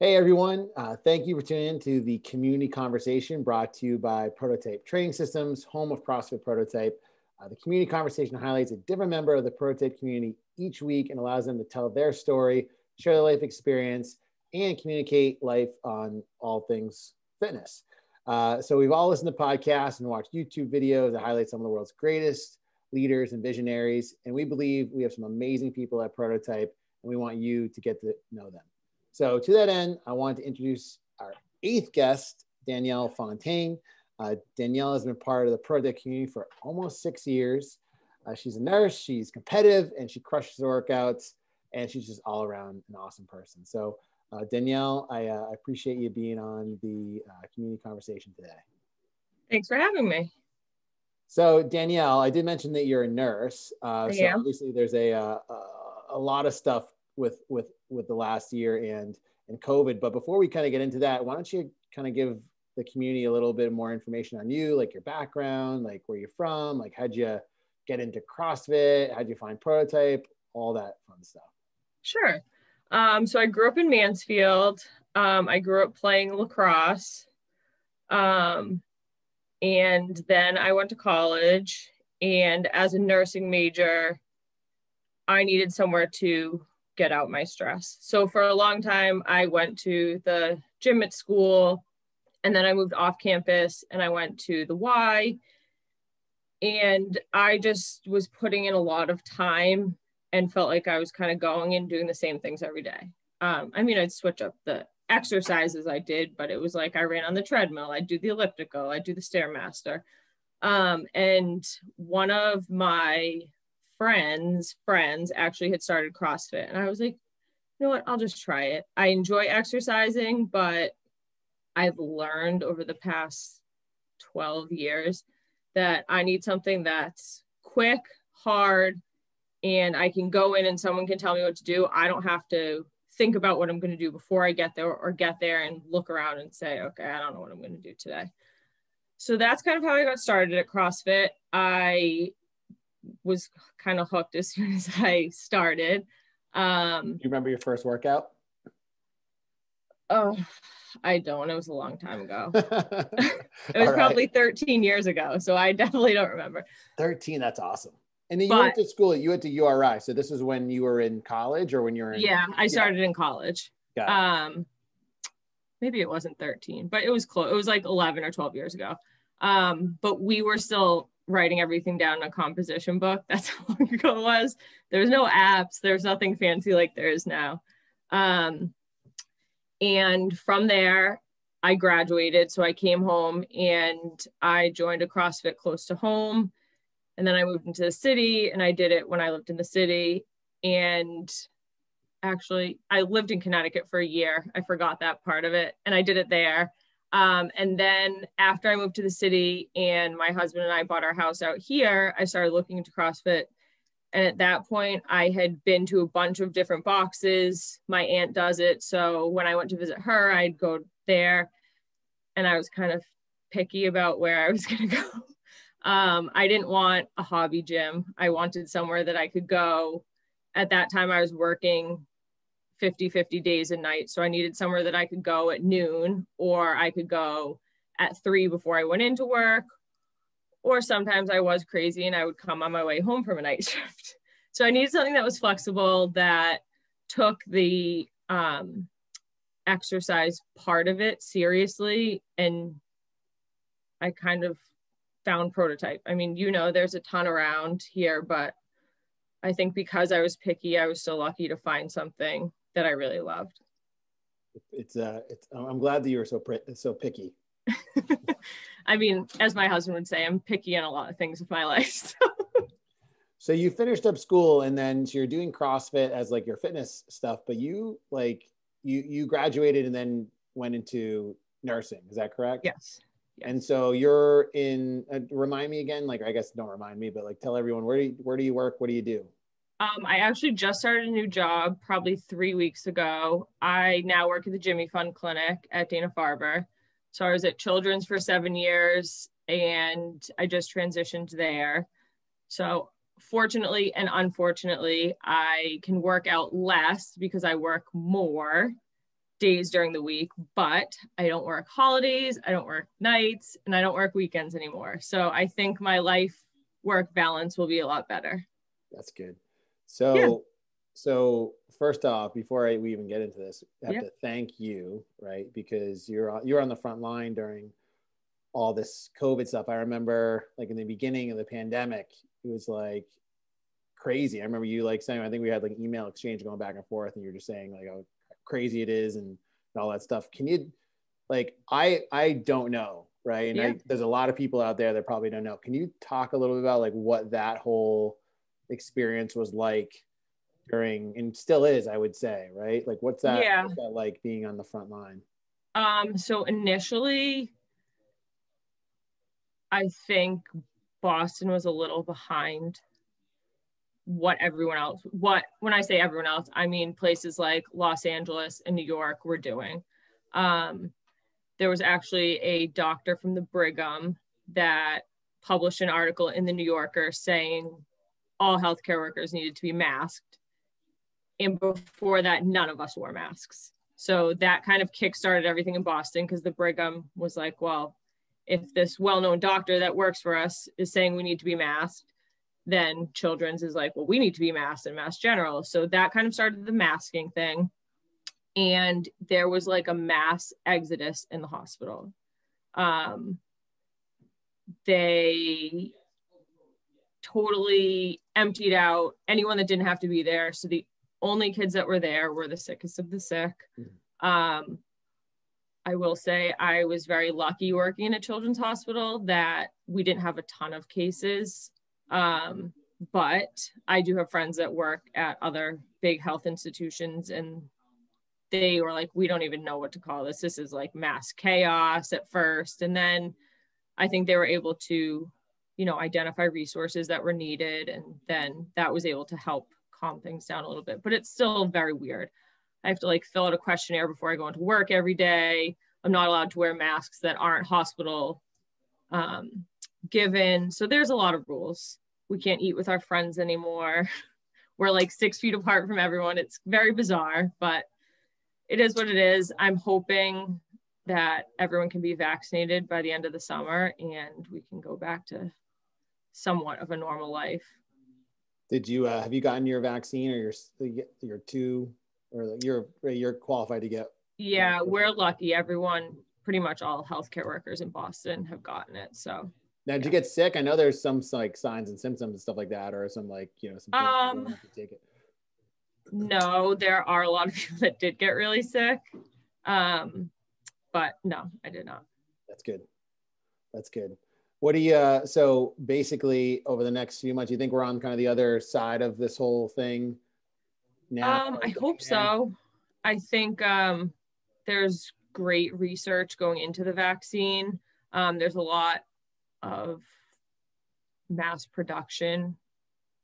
Hey everyone, thank you for tuning in to the community conversation brought to you by Prototype Training Systems, home of CrossFit Prototype. The community conversation highlights a different member of the Prototype community each week and allows them to tell their story, share their life experience, and communicate life on all things fitness. So we've all listened to podcasts and watched YouTube videos that highlight some of the world's greatest leaders and visionaries, and we believe we have some amazing people at Prototype, and we want you to get to know them. So to that end, I want to introduce our 8th guest, Danielle Fontaine. Danielle has been part of the Prototype community for almost 6 years. She's a nurse, she's competitive, and she crushes her workouts, and she's just all around an awesome person. So Danielle, I appreciate you being on the community conversation today. Thanks for having me. So Danielle, I did mention that you're a nurse. So obviously there's a lot of stuff with the last year and COVID. But before we kind of get into that, why don't you kind of give the community a little bit more information on you, like your background, like where you're from, like how'd you get into CrossFit, how'd you find Prototype, all that fun stuff. Sure. So I grew up in Mansfield. I grew up playing lacrosse. And then I went to college, and as a nursing major, I needed somewhere to get out my stress. So for a long time, I went to the gym at school, and then I moved off campus and I went to the Y, and I just was putting in a lot of time and felt like I was kind of going and doing the same things every day. I'd switch up the exercises I did, but it was like I ran on the treadmill, I'd do the elliptical, I'd do the Stairmaster. And one of my friends actually had started CrossFit, and I was like, you know what, I'll just try it. I enjoy exercising, but I've learned over the past 12 years that I need something that's quick, hard, and I can go in and someone can tell me what to do. I don't have to think about what I'm going to do before I get there, or get there and look around and say, okay, I don't know what I'm going to do today. So that's kind of how I got started at CrossFit. I was kind of hooked as soon as I started. You remember your first workout? Oh, I don't. It was a long time ago. It was probably 13 years ago. So I definitely don't remember. 13, that's awesome. And then you went to school, you went to URI. So this is when you were in college, or when you were in? Yeah, I started in college. Maybe it wasn't 13, but it was close. It was like 11 or 12 years ago. But we were still writing everything down in a composition book. That's how long ago it was. There was no apps. There was nothing fancy like there is now. And from there, I graduated. So I came home and I joined a CrossFit close to home. And then I moved into the city, and I did it when I lived in the city. And actually, I lived in Connecticut for a year. I forgot that part of it. And I did it there. And then after I moved to the city and my husband and I bought our house out here, I started looking into CrossFit. And at that point, I had been to a bunch of different boxes. My aunt does it. So when I went to visit her, I'd go there, and I was kind of picky about where I was going to go. I didn't want a hobby gym. I wanted somewhere that I could go. At that time, I was working 50 days a night. So I needed somewhere that I could go at noon, or I could go at 3 before I went into work. Or sometimes I was crazy and I would come on my way home from a night shift. So I needed something that was flexible, that took the exercise part of it seriously. And I kind of found Prototype. I mean, there's a ton around here, but I think because I was picky, I was so lucky to find something that I really loved. I'm glad that you were so picky. I mean, as my husband would say, I'm picky in a lot of things of my life. So you finished up school, and then you're doing CrossFit as like your fitness stuff, but you graduated and then went into nursing. Is that correct? Yes. And so you're in, remind me again, like, I guess don't remind me, but like tell everyone, where do you work? What do you do? I actually just started a new job probably 3 weeks ago. I now work at the Jimmy Fund Clinic at Dana-Farber. So I was at Children's for 7 years, and I just transitioned there. So fortunately and unfortunately, I can work out less because I work more. days during the week, but I don't work holidays, I don't work nights, and I don't work weekends anymore. So I think my life work balance will be a lot better. That's good. So, so first off, before we even get into this, I have to thank you, right? Because you're on the front line during all this COVID stuff. I remember like in the beginning of the pandemic, it was like crazy. I remember you like saying, I think we had like email exchange going back and forth, and you're just saying like how crazy it is and all that stuff. Can you, like, I don't know, right? And there's a lot of people out there that probably don't know. Can you talk a little bit about like what that whole experience was like during, and still is, I would say, right? Like what's that like being on the front line? So initially, I think Boston was a little behind what everyone else, when I say everyone else, I mean places like Los Angeles and New York were doing. There was actually a doctor from the Brigham that published an article in the New Yorker saying all healthcare workers needed to be masked. And before that, none of us wore masks. So that kind of kickstarted everything in Boston, because the Brigham was like, well, if this well-known doctor that works for us is saying we need to be masked, then Children's is like, well, we need to be masked and Mass General. So that kind of started the masking thing. And there was like a mass exodus in the hospital. They totally emptied out anyone that didn't have to be there. So the only kids that were there were the sickest of the sick. I will say I was very lucky working in a children's hospital that we didn't have a ton of cases. But I do have friends that work at other big health institutions, and they were like, we don't even know what to call this. This is like mass chaos at first. And then I think they were able to, identify resources that were needed. And then that was able to help calm things down a little bit, but it's still very weird. I have to like fill out a questionnaire before I go into work every day. I'm not allowed to wear masks that aren't hospital given. So there's a lot of rules. We can't eat with our friends anymore. We're like 6 feet apart from everyone. It's very bizarre, but it is what it is. I'm hoping that everyone can be vaccinated by the end of the summer and we can go back to somewhat of a normal life. Did you have you gotten your vaccine, or your two, or you're qualified to get? Yeah, we're lucky. Everyone, pretty much all healthcare workers in Boston have gotten it. So now, did you get sick? I know there's some like signs and symptoms and stuff like that, or some like, some things to take it. No, there are a lot of people that did get really sick. But no, I did not. That's good. That's good. What do you, so basically over the next few months, you think we're on kind of the other side of this whole thing now? I hope so. I think there's great research going into the vaccine. There's a lot of mass production,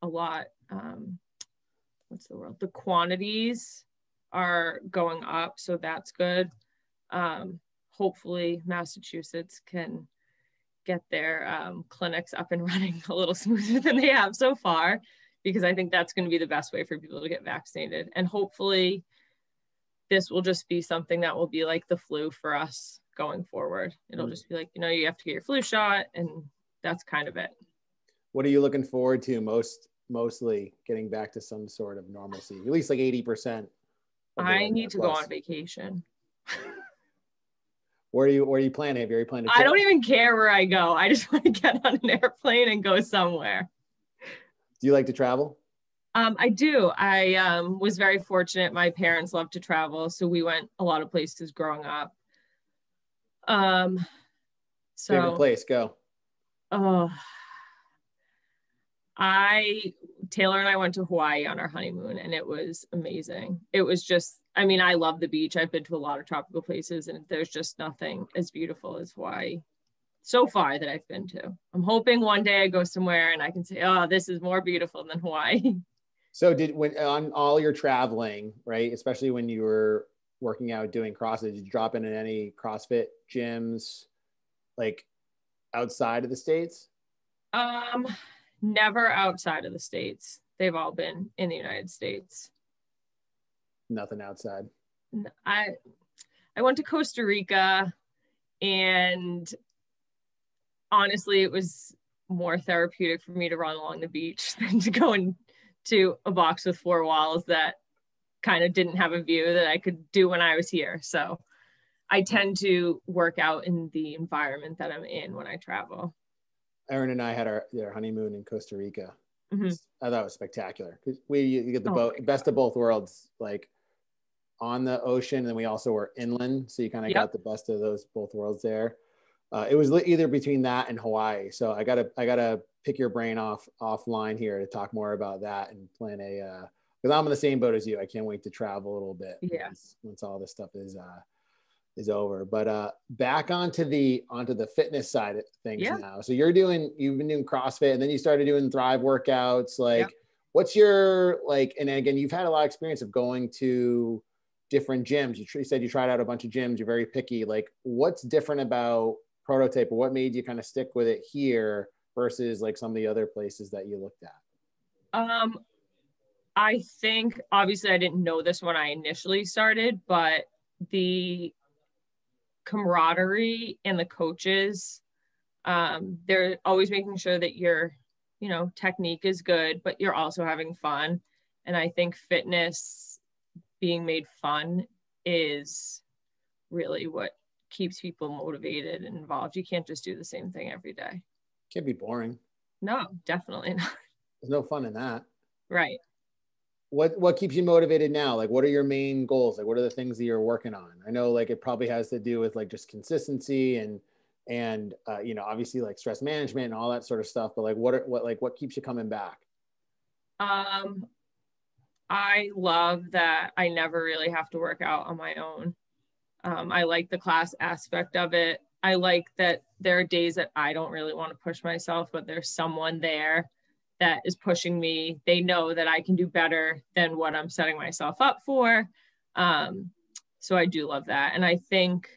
a lot, the quantities are going up, so that's good. Hopefully Massachusetts can get their clinics up and running a little smoother than they have so far, because I think that's going to be the best way for people to get vaccinated. And hopefully this will just be something that will be like the flu for us going forward. It'll just be like, you have to get your flu shot, and that's kind of it. What are you looking forward to mostly getting back to some sort of normalcy? At least like 80%. I need to go on vacation. Where are you planning? Have you already planned a trip? I don't even care where I go. I just want to get on an airplane and go somewhere. Do you like to travel? I do. I was very fortunate. My parents love to travel, so we went a lot of places growing up. Favorite place? Go. Taylor and I went to Hawaii on our honeymoon, and it was amazing. It was just, I love the beach. I've been to a lot of tropical places, and there's just nothing as beautiful as Hawaii so far that I've been to. I'm hoping one day I go somewhere and I can say, oh, this is more beautiful than Hawaii. So when on all your traveling, right, especially when you were working out doing CrossFit, did you drop in any CrossFit gyms like outside of the States? Never outside of the States. They've all been in the United States. Nothing outside. I went to Costa Rica, and honestly, it was more therapeutic for me to run along the beach than to go into a box with 4 walls that kind of didn't have a view that I could do when I was here. So I tend to work out in the environment that I'm in when I travel. Erin and I had our honeymoon in Costa Rica. Mm-hmm. I thought it was spectacular. You get the best of both worlds, like on the ocean, and we also were inland, so you kind of got the best of those both worlds there. It was either between that and Hawaii. So I gotta pick your brain offline here to talk more about that and plan because I'm in the same boat as you. I can't wait to travel a little bit. Yeah. Once all this stuff is over. But back onto the fitness side of things now. So you've been doing CrossFit, and then you started doing Thrive workouts. Like, what's your and again, you've had a lot of experience of going to different gyms. You said you tried out a bunch of gyms. You're very picky. Like, what's different about Prototype, or what made you kind of stick with it here versus like some of the other places that you looked at? I think obviously I didn't know this when I initially started, but the camaraderie and the coaches, they're always making sure that your technique is good, but you're also having fun. And I think fitness being made fun is really what keeps people motivated and involved. You can't just do the same thing every day. Can't be boring. No, definitely not. There's no fun in that. Right. What keeps you motivated now? Like, what are your main goals? Like, what are the things that you're working on? I know like it probably has to do with like just consistency and obviously like stress management and all that sort of stuff, but like what keeps you coming back? I love that I never really have to work out on my own. I like the class aspect of it. I like that there are days that I don't really want to push myself, but there's someone there that is pushing me. They know that I can do better than what I'm setting myself up for. So I do love that. And I think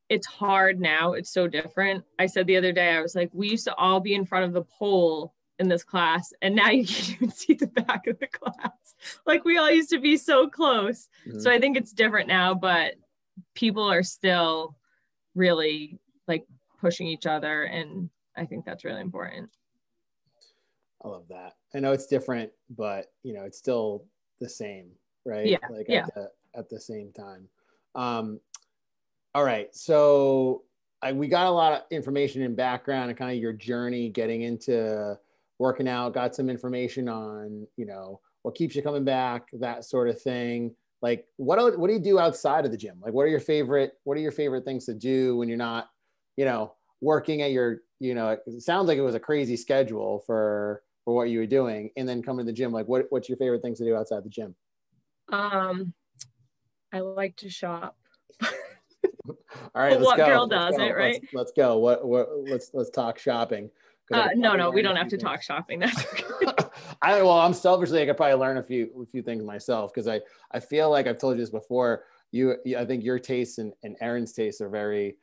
it's hard now. It's so different. I said the other day, I was like, we used to all be in front of the pole in this class, and now you can't even see the back of the class. Like, we all used to be so close. Mm-hmm. So I think it's different now, but people are still really like pushing each other. And I think that's really important. I love that. I know it's different, but it's still the same, right? Yeah. Like at the same time. All right. So we got a lot of information and background and kind of your journey getting into working out, got some information on, what keeps you coming back, that sort of thing. Like, what do you do outside of the gym? Like, what are your favorite things to do when you're not, working at your, it sounds like it was a crazy schedule for what you were doing, and then coming to the gym. Like, what's your favorite things to do outside the gym? I like to shop. All right, but what girl doesn't, right? Let's go. Let's talk shopping. No, we don't have to talk shopping. That's okay. I'm selfishly, I could probably learn a few things myself, because I feel like I've told you this before. I think your tastes and Erin's tastes are very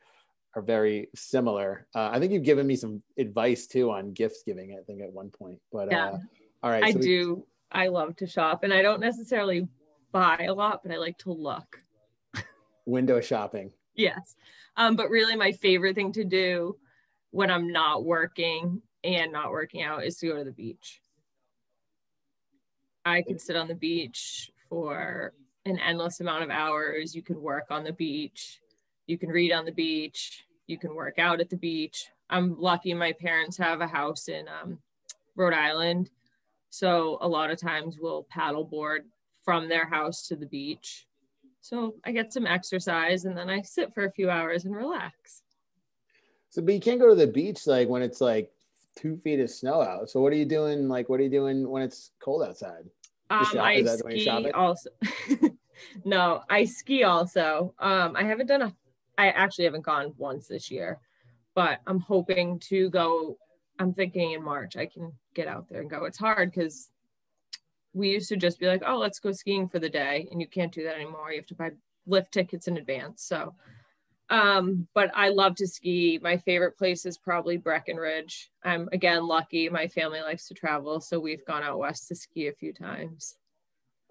similar. I think you've given me some advice too on gifts giving, I think at one point, but all right. I love to shop, and I don't necessarily buy a lot, but I like to look. Window shopping. Yes. But really my favorite thing to do when I'm not working and not working out is to go to the beach. I could sit on the beach for an endless amount of hours. You can work on the beach. You can read on the beach. You can work out at the beach. I'm lucky my parents have a house in Rhode Island. So a lot of times we'll paddleboard from their house to the beach. So I get some exercise, and then I sit for a few hours and relax. So, but you can't go to the beach like when it's like 2 feet of snow out. So what are you doing? Like, what are you doing when it's cold outside? I ski also. No, I ski also. I actually haven't gone once this year, but I'm hoping to go. I'm thinking in March I can get out there and go. It's hard because we used to just be like, oh, let's go skiing for the day. And you can't do that anymore. You have to buy lift tickets in advance. So, but I love to ski. My favorite place is probably Breckenridge. I'm again lucky. My family likes to travel, so we've gone out west to ski a few times.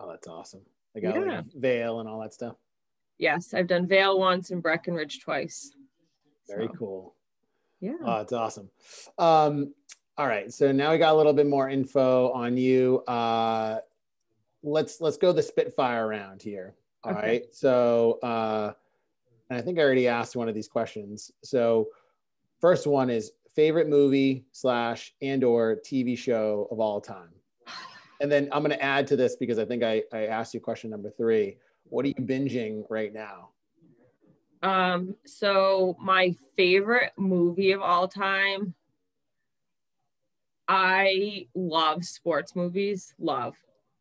Oh, that's awesome. Like out Yeah. like Vale and all that stuff? Yes, I've done Vale once and Breckenridge twice. Very cool. Yeah. Oh, it's awesome. All right. So now we got a little bit more info on you. Let's go the Spitfire round here. All right. So and I think I already asked one of these questions. So first one is favorite movie / and or TV show of all time. And then I'm going to add to this because I think I asked you question number 3. What are you binging right now? So my favorite movie of all time, I love sports movies, love.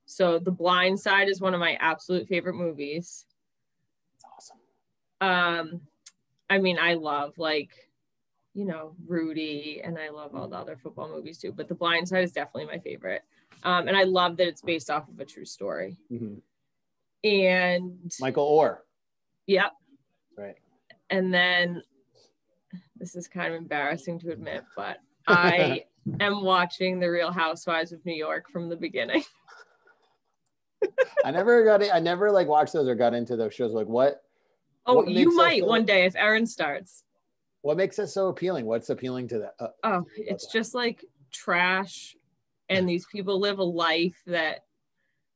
So The Blind Side is one of my absolute favorite movies. That's awesome. I mean, I love like, you know, Rudy, and I love all the other football movies too, but The Blind Side is definitely my favorite. And I love that it's based off of a true story. Mm-hmm. And Michael Orr. Yep. Right. And then this is kind of embarrassing to admit, but I am watching The Real Housewives of New York from the beginning. I never like watched those or got into those shows. Like what? Oh, what you might one day if Erin starts. What makes it so appealing? What's appealing to that? It's just like trash, and these people live a life that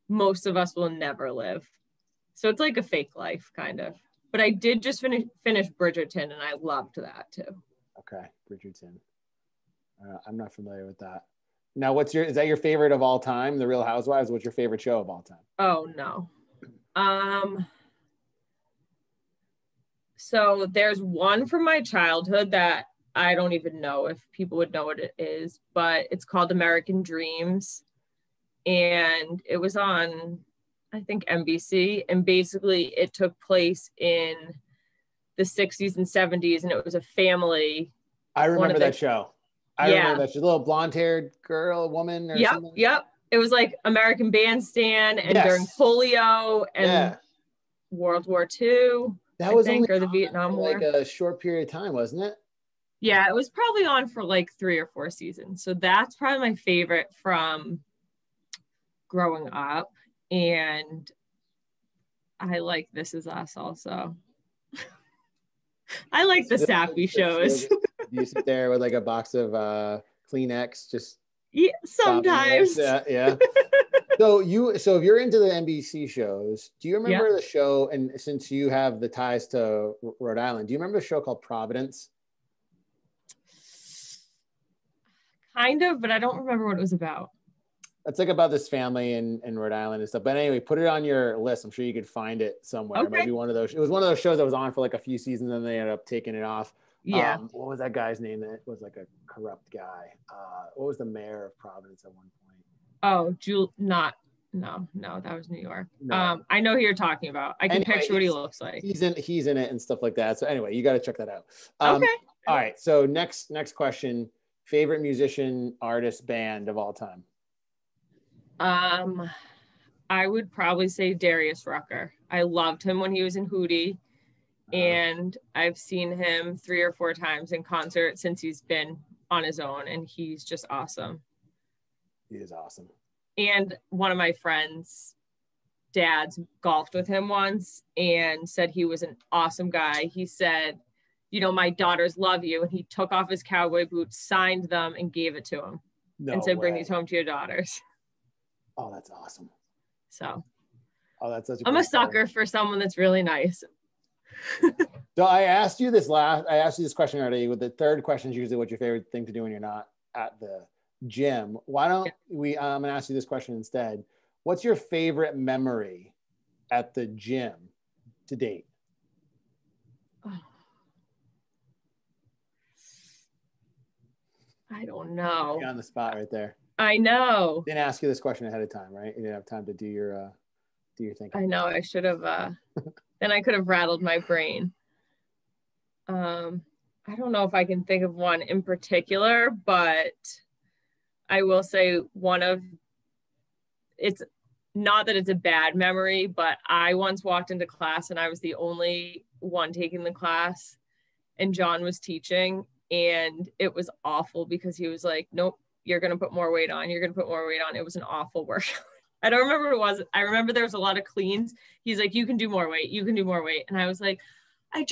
most of us will never live. So it's like a fake life, kind of. But I did just finish Bridgerton, and I loved that too. Okay, Bridgerton. I'm not familiar with that. Now, is that your favorite of all time, The Real Housewives? What's your favorite show of all time? Oh, no. So there's one from my childhood that I don't even know if people would know what it is, but it's called American Dreams. And it was on, I think, NBC. And basically it took place in the 60s and 70s. And it was a family. I remember that show. I remember that. She's a little blonde-haired girl, woman, or something. Yep. It was like American Bandstand, and during polio and World War II. That was only or the Vietnam War. Like a short period of time, wasn't it? Yeah, it was probably on for like 3 or 4 seasons. So that's probably my favorite from growing up. And I like This Is Us also. I like the sappy shows. You sit there with like a box of Kleenex, just sometimes. Yeah. So if you're into the NBC shows, do you remember the show? And since you have the ties to Rhode Island, do you remember a show called Providence? Kind of, but I don't remember what it was about. It's like about this family in Rhode Island and stuff. But anyway, put it on your list. I'm sure you could find it somewhere. Okay. Maybe one of those. It was one of those shows that was on for like a few seasons, and they ended up taking it off. Yeah. What was that guy's name? That was like a corrupt guy. What was the mayor of Providence at one point? Oh, no, that was New York. No. I know who you're talking about. I can picture what he looks like. He's in it and stuff like that. So anyway, you got to check that out. Okay. All right. So next question: favorite musician, artist, band of all time. I would probably say Darius Rucker. I loved him when he was in Hootie, and I've seen him 3 or 4 times in concert since he's been on his own, and he's just awesome. He is awesome. And one of my friends' dads golfed with him once and said he was an awesome guy. He said, you know, my daughters love you. And he took off his cowboy boots, signed them, and gave it to him. And said, bring these home to your daughters. Oh, that's awesome. So that's such I'm a sucker for someone that's really nice. So I asked you this question already. With the third question is usually what's your favorite thing to do when you're not at the gym. Why don't I'm gonna ask you this question instead. What's your favorite memory at the gym to date? I don't know. You're on the spot right there. I know. Didn't ask you this question ahead of time, right? You didn't have time to do your thinking. I know. I should have. Then I could have rattled my brain. I don't know if I can think of one in particular, but I will say it's not that it's a bad memory, but I once walked into class and I was the only one taking the class, and John was teaching, and it was awful because he was like, nope, you're going to put more weight on. You're going to put more weight on. It was an awful workout. I don't remember what it was. I remember there was a lot of cleans. He's like, you can do more weight. You can do more weight. And I was like, and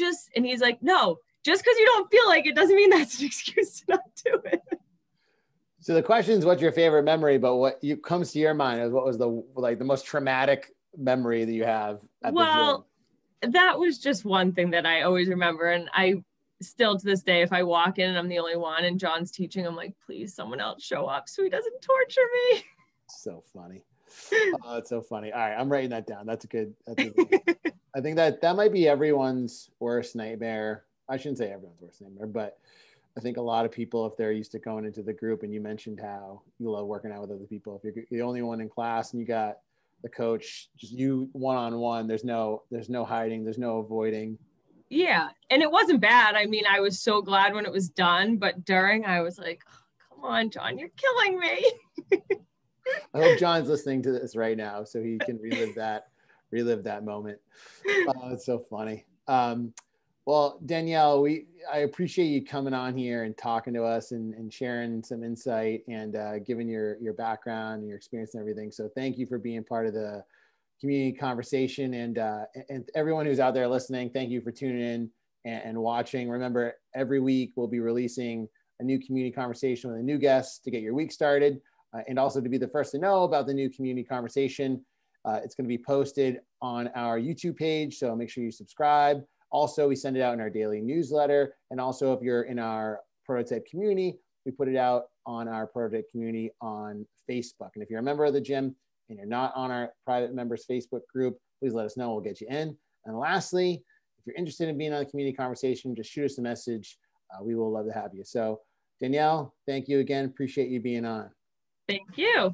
he's like, no, just because you don't feel like it doesn't mean that's an excuse to not do it. So the question is, what's your favorite memory? But what comes to your mind is what was the most traumatic memory that you have at the gym? That was just one thing that I always remember. And I still to this day, if I walk in and I'm the only one and John's teaching, I'm like, please, someone else show up so he doesn't torture me. So funny. Oh, that's so funny. All right, I'm writing that down. That's a good I think that might be everyone's worst nightmare. I shouldn't say everyone's worst nightmare, but I think a lot of people, if they're used to going into the group, and you mentioned how you love working out with other people, if you're the only one in class and you got the coach, just you one-on-one, there's no hiding, there's no avoiding. Yeah. And it wasn't bad. I mean, I was so glad when it was done, but during I was like, oh, come on, John, you're killing me. I hope John's listening to this right now so he can relive that moment. It's so funny. Well, Danielle, I appreciate you coming on here and talking to us and sharing some insight and giving your background and your experience and everything. So thank you for being part of the community conversation, and everyone who's out there listening, thank you for tuning in and watching. Remember, every week we'll be releasing a new community conversation with a new guest to get your week started, and also to be the first to know about the new community conversation. It's going to be posted on our YouTube page, so make sure you subscribe. Also, we send it out in our daily newsletter, and also if you're in our Prototype community, we put it out on our Prototype community on Facebook. And if you're a member of the gym and you're not on our private members Facebook group, please let us know. We'll get you in. And lastly, if you're interested in being on the community conversation, just shoot us a message. We will love to have you. So Danielle, thank you again. Appreciate you being on. Thank you.